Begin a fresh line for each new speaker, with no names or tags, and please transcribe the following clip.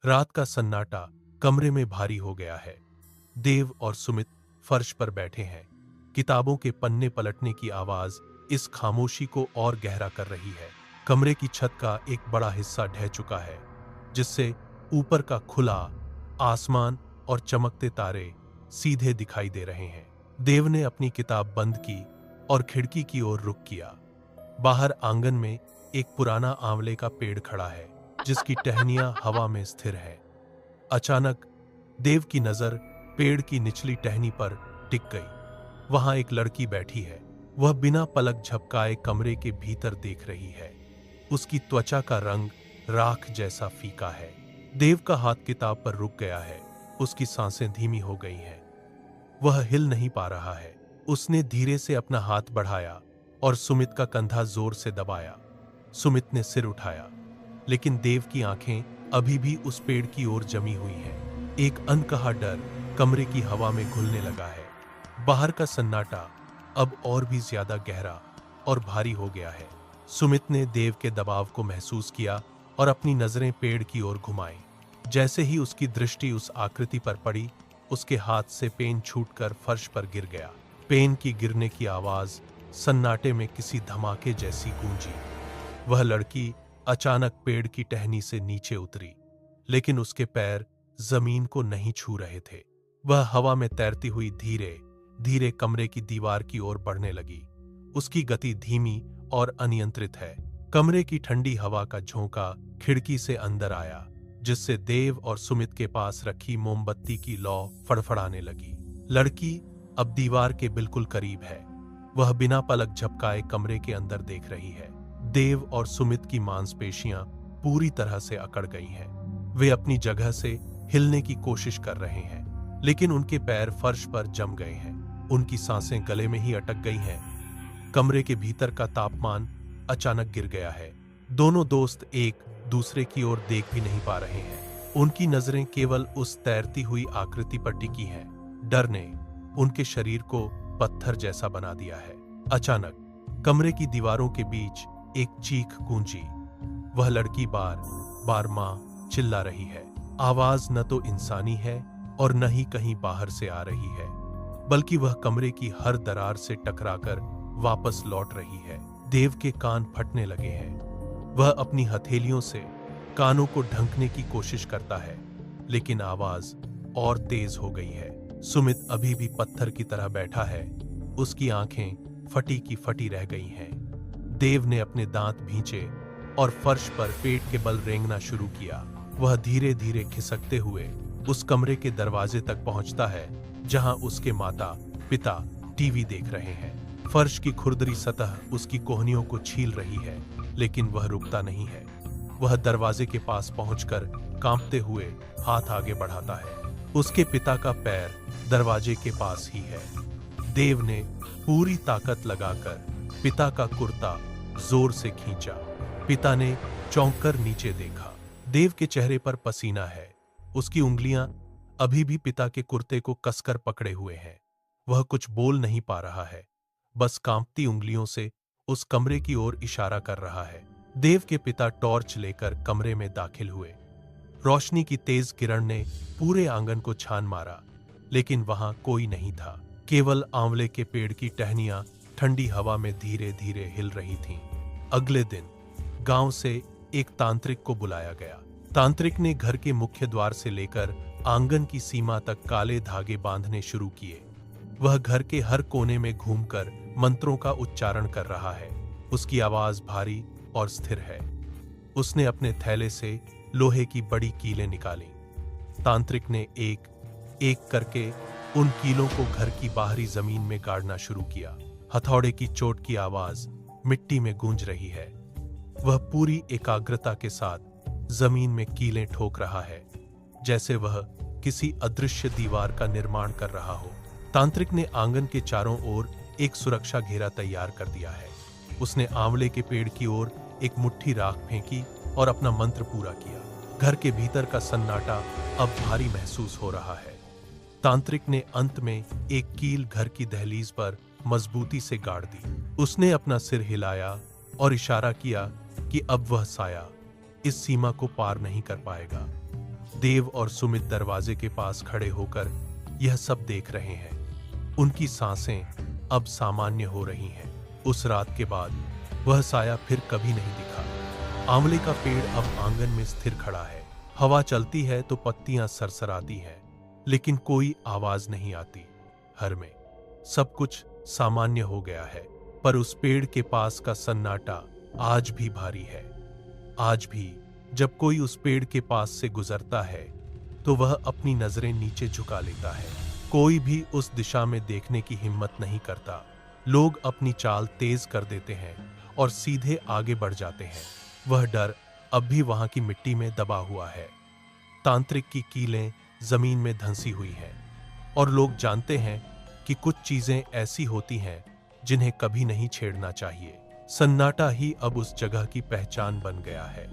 रात का सन्नाटा कमरे में भारी हो गया है। देव और सुमित फर्श पर बैठे हैं। किताबों के पन्ने पलटने की आवाज इस खामोशी को और गहरा कर रही है। कमरे की छत का एक बड़ा हिस्सा ढह चुका है, जिससे ऊपर का खुला आसमान और चमकते तारे सीधे दिखाई दे रहे हैं। देव ने अपनी किताब बंद की और खिड़की की ओर रुख किया। बाहर आंगन में एक पुराना आंवले का पेड़ खड़ा है, जिसकी टहनियां हवा में स्थिर है। अचानक देव की नजर पेड़ की निचली टहनी पर टिक गई। वहां एक लड़की बैठी है। वह बिना पलक झपकाए कमरे के भीतर देख रही है। उसकी त्वचा का रंग राख जैसा फीका है। देव का हाथ किताब पर रुक गया है। उसकी सांसें धीमी हो गई हैं। वह हिल नहीं पा रहा है। उसने धीरे से अपना हाथ बढ़ाया और सुमित का कंधा जोर से दबाया। सुमित ने सिर उठाया, लेकिन देव की आंखें अभी भी उस पेड़ की ओर जमी हुई हैं। एक अनकहा डर कमरे की हवा में घुलने लगा है। बाहर का सन्नाटा अब और भी ज्यादा गहरा और भारी हो गया है। सुमित ने देव के दबाव को महसूस किया और अपनी नजरें पेड़ की ओर घुमाई। जैसे ही उसकी दृष्टि उस आकृति पर पड़ी, उसके हाथ से पेन छूटकर फर्श पर गिर गया। पेन की गिरने की आवाज सन्नाटे में किसी धमाके जैसी गूंजी। वह लड़की अचानक पेड़ की टहनी से नीचे उतरी, लेकिन उसके पैर जमीन को नहीं छू रहे थे। वह हवा में तैरती हुई धीरे धीरे कमरे की दीवार की ओर बढ़ने लगी। उसकी गति धीमी और अनियंत्रित है। कमरे की ठंडी हवा का झोंका खिड़की से अंदर आया, जिससे देव और सुमित के पास रखी मोमबत्ती की लौ फड़फड़ाने लगी। लड़की अब दीवार के बिल्कुल करीब है। वह बिना पलक झपकाए कमरे के अंदर देख रही है। देव और सुमित की मांसपेशियां पूरी तरह से अकड़ गई हैं। वे अपनी जगह से हिलने की कोशिश कर रहे हैं, लेकिन उनके पैर फर्श पर जम गए हैं। उनकी सांसें गले में ही अटक गई हैं। कमरे के भीतर का तापमान अचानक गिर गया है। दोनों दोस्त एक दूसरे की ओर देख भी नहीं पा रहे हैं। उनकी नजरें केवल उस तैरती हुई आकृति पर टिकी हैं। डर ने उनके शरीर को पत्थर जैसा बना दिया है। अचानक कमरे की दीवारों के बीच एक चीख गूंजी। वह लड़की बार बार मां चिल्ला रही है। आवाज न तो इंसानी है और न ही कहीं बाहर से आ रही है, बल्कि वह कमरे की हर दरार से टकराकर वापस लौट रही है। देव के कान फटने लगे हैं। वह अपनी हथेलियों से कानों को ढंकने की कोशिश करता है, लेकिन आवाज और तेज हो गई है। सुमित अभी भी पत्थर की तरह बैठा है। उसकी आंखें फटी की फटी रह गई हैं। देव ने अपने दांत भींचे और फर्श पर पेट के बल रेंगना शुरू किया। वह धीरे धीरे खिसकते हुए उस कमरे के दरवाजे तक पहुंचता है, जहां उसके माता पिता टीवी देख रहे हैं। फर्श की खुरदरी सतह उसकी कोहनियों को छील रही है, लेकिन वह रुकता नहीं है। वह दरवाजे के पास पहुंचकर कांपते हुए हाथ आगे बढ़ाता है। उसके पिता का पैर दरवाजे के पास ही है। देव ने पूरी ताकत लगाकर पिता का कुर्ता जोर से खींचा। पिता ने चौंक कर नीचे देखा। देव के चेहरे पर पसीना है। उसकी उंगलियां अभी भी पिता के कुर्ते को कसकर पकड़े हुए हैं। वह कुछ बोल नहीं पा रहा है, बस कांपती उंगलियों से उस कमरे की ओर इशारा कर रहा है। देव के पिता टॉर्च लेकर कमरे में दाखिल हुए। रोशनी की तेज किरण ने पूरे आंगन को छान मारा, लेकिन वहां कोई नहीं था। केवल आंवले के पेड़ की टहनियां ठंडी हवा में धीरे धीरे हिल रही थीं। अगले दिन गांव से एक तांत्रिक को बुलाया गया। तांत्रिक ने घर के मुख्य द्वार से लेकर आंगन की सीमा तक काले धागे बांधने शुरू किए। वह घर के हर कोने में घूमकर मंत्रों का उच्चारण कर रहा है। उसकी आवाज भारी और स्थिर है। उसने अपने थैले से लोहे की बड़ी कीलें निकाली। तांत्रिक ने एक एक करके उन कीलों को घर की बाहरी जमीन में गाड़ना शुरू किया। हथौड़े की चोट की आवाज मिट्टी में गूंज रही है। वह पूरी एकाग्रता के साथ जमीन में कीलें ठोक रहा है, जैसे वह किसी अदृश्य दीवार का निर्माण कर रहा हो। तांत्रिक ने आंगन के चारों ओर एक सुरक्षा घेरा तैयार कर दिया है। उसने आंवले के पेड़ की ओर एक मुट्ठी राख फेंकी और अपना मंत्र पूरा किया। घर के भीतर का सन्नाटा अब भारी महसूस हो रहा है। तांत्रिक ने अंत में एक कील घर की दहलीज पर मजबूती से गाड़ दी। उसने अपना सिर हिलाया और इशारा किया कि अब वह साया इस सीमा को पार नहीं कर पाएगा। देव और सुमित दरवाजे के पास खड़े होकर यह सब देख रहे हैं। उनकी सांसें अब सामान्य हो रही हैं। उस रात के बाद वह साया फिर कभी नहीं दिखा। आंवले का पेड़ अब आंगन में स्थिर खड़ा है। हवा चलती है तो पत्तियां सरसराती हैं, लेकिन कोई आवाज नहीं आती। घर में सब कुछ सामान्य हो गया है, पर उस पेड़ के पास का सन्नाटा आज भी भारी है। आज भी जब कोई उस पेड़ के पास से गुजरता है तो वह अपनी नजरें नीचे झुका लेता है। कोई भी उस दिशा में देखने की हिम्मत नहीं करता। लोग अपनी चाल तेज कर देते हैं और सीधे आगे बढ़ जाते हैं। वह डर अब भी वहां की मिट्टी में दबा हुआ है। तांत्रिक की कीलें जमीन में धंसी हुई हैं और लोग जानते हैं कि कुछ चीजें ऐसी होती हैं जिन्हें कभी नहीं छेड़ना चाहिए। सन्नाटा ही अब उस जगह की पहचान बन गया है।